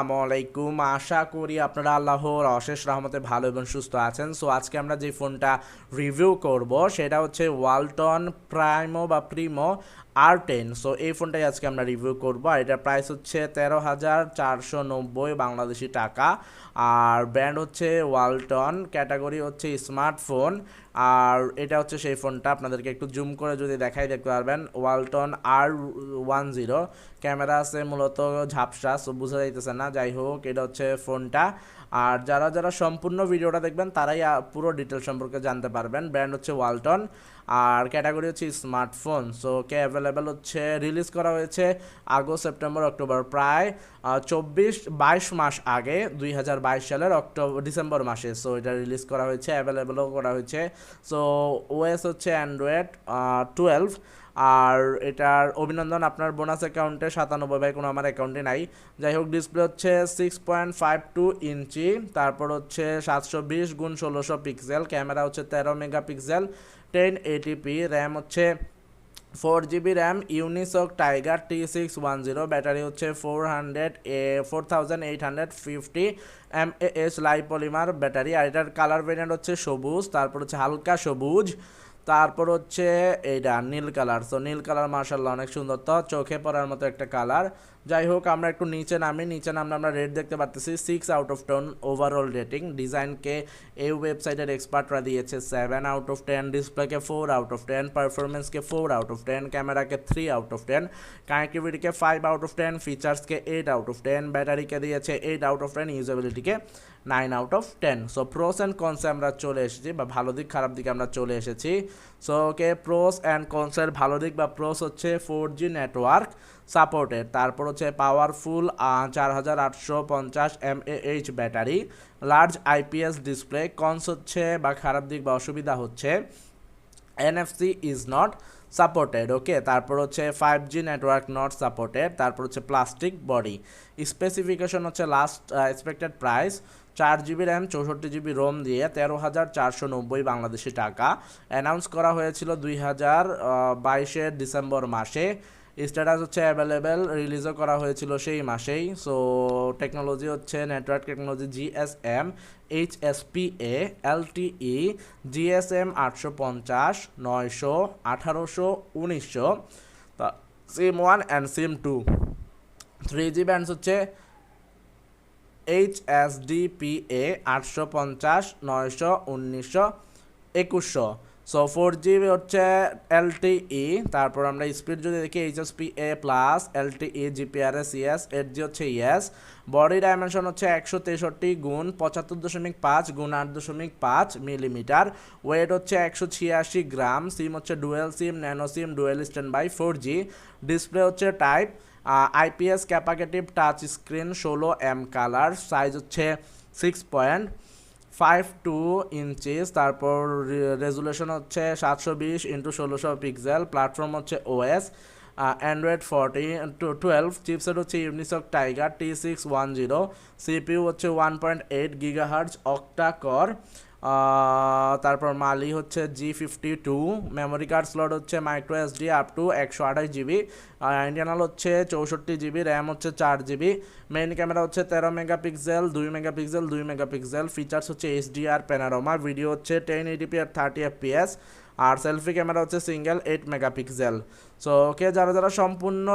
আসসালামু আলাইকুম। আশা করি আপনারা আল্লাহর অশেষ রহমতে ভালো এবং সুস্থ আছেন। সো আজকে আমরা যে ফোনটা রিভিউ করব সেটা হচ্ছে ওয়ালটন প্রাইমো বা প্রিমো R10। সো এই ফোনটাই আজকে আমরা রিভিউ করব। আর এটার প্রাইস হচ্ছে 13,490 বাংলাদেশি টাকা। আর ব্র্যান্ড হচ্ছে ওয়ালটন, ক্যাটাগরি হচ্ছে স্মার্টফোন। আর এটা হচ্ছে সেই ফোনটা, আপনাদেরকে একটু জুম করে যদি দেখাই দেখতে পারবেন ওয়ালটন R10। ক্যামেরা আছে মূলত ঝাপসা, সো বোঝা যাইতেছে না। যাই হোক, এটা হচ্ছে ফোনটা। আর যারা যারা সম্পূর্ণ ভিডিওটা দেখবেন তারাই পুরো ডিটেল সম্পর্কে জানতে পারবেন। ব্র্যান্ড হচ্ছে ওয়ালটন আর ক্যাটাগরি হচ্ছে স্মার্টফোন। সো কে অ্যাভেলেবেল হচ্ছে, রিলিজ করা হয়েছে আগস্ট, সেপ্টেম্বর, অক্টোবর, প্রায় 22 মাস আগে 2022 সালের ডিসেম্বর মাসে। সো এটা রিলিজ করা হয়েছে, অ্যাভেলেবেলও করা হয়েছে। সো ওএস হচ্ছে অ্যান্ড্রয়েড 12। আর এটার অভিনন্দন আপনার বোনাস অ্যাকাউন্টে 97 কোনো আমার অ্যাকাউন্টে নাই। যাই হোক, ডিসপ্লে হচ্ছে 6.52 ইঞ্চি, তারপর হচ্ছে 720x1600 পিক্সেল, ক্যামেরা হচ্ছে 13 মেগাপিক্সেল, 1080p, র্যাম হচ্ছে 4 GB RAM, Unisoc Tiger T610, battery হচ্ছে 4850 mAh লাইভ পলিমার ব্যাটারি। আর এটার কালার ভেরিয়েন্ট হচ্ছে সবুজ, তারপর হচ্ছে হালকা সবুজ, তারপর হচ্ছে এইটা নীল কালার। সো নীল কালার মার্শাল্লাহ অনেক সুন্দর, তো চোখে পড়ার মতো একটা কালার। যাই হোক, আমরা একটু নিচে নামলে আমরা রেট দেখতে পারতেছি 6/10 ওভারঅল রেটিং। ডিজাইনকে এই ওয়েবসাইটের এক্সপার্টরা দিয়েছে 7/10, ডিসপ্লেকে 4/10, পারফরমেন্সকে 4/10, ক্যামেরাকে 3/10, কানেক্টিভিটিকে 5/10, ফিচার্সকে 8/10, ব্যাটারিকে দিয়েছে 8/10, ইউজেবিলিটিকে 9/10। সো প্রোস অ্যান্ড কনসে আমরা চলে এসেছি, বা ভালো দিক খারাপ দিকে আমরা চলে এসেছি। সো ওকে, প্রোস অ্যান্ড কনসের ভালো দিক বা প্রোস হচ্ছে 4G নেটওয়ার্ক সাপোর্টেড, তারপর হচ্ছে powerful 4850 mAh battery, large IPS display. Cons হচ্ছে বা খারাপ দিক বা অসুবিধা হচ্ছে NFC is not supported. Okay, তারপর হচ্ছে 5G নেটওয়ার্ক নট সাপোর্টেড, তারপর হচ্ছে প্লাস্টিক বডি। স্পেসিফিকেশন হচ্ছে last expected price 4 GB RAM 64 GB ROM দিয়ে 13,490 বাংলাদেশি টাকা। অ্যানাউন্স করা হয়েছিল 2022 ডিসেম্বর মাসে। স্ট্যাটাস হচ্ছে অ্যাভেলেবেল, রিলিজও করা হয়েছিল সেই মাসেই। সো টেকনোলজি হচ্ছে network technology GSM, HSPA, LTE, GSM 850, 900, 1800, 1900, SIM 1 and SIM 2। 3G bands হচ্ছে HSDPA 850, 900, 1900, 2100। সো 4G হচ্ছে LTE, তারপর আমরা স্পিড যদি দেখি HSPA plus, LTE, GPRS yes, 8G হচ্ছে ইয়েস। বডি ডাইমেনশন হচ্ছে 163 গুণ 75.5 গুণ 8.5 মিলিমিটার। ওয়েট হচ্ছে 186 গ্রাম। সিম হচ্ছে dual SIM, nano SIM, dual standby 4G। Display হচ্ছে type IPS capacitive touch screen, 16M colour, size হচ্ছে 6.52 ইঞ্চিস, তারপর resolution হচ্ছে 720x1600 পিক্সেল, প্ল্যাটফর্ম হচ্ছে OS অ্যান্ড্রয়েড 12, চিপসেট হচ্ছে ইউনিসক টাইগার T610, CPU হচ্ছে 1.8 GHz octa কর, তারপর মালি হচ্ছে G52, মেমোরি কার্ড স্লট হচ্ছে micro SD up to 128 GB, internal হচ্ছে 64 GB, র্যাম হচ্ছে 4 GB। মেইন ক্যামেরা হচ্ছে 13 মেগাপিক্সেল, 2 মেগাপিক্সেল, 2 মেগাপিক্সেল। ফিচার্স হচ্ছে HDR প্যানোরামা, ভিডিও হচ্ছে 1080p আর 30 FPS। আর সেলফি ক্যামেরা হচ্ছে সিঙ্গেল 8 মেগাপিক্সেল। সো ওকে, যারা যারা সম্পূর্ণ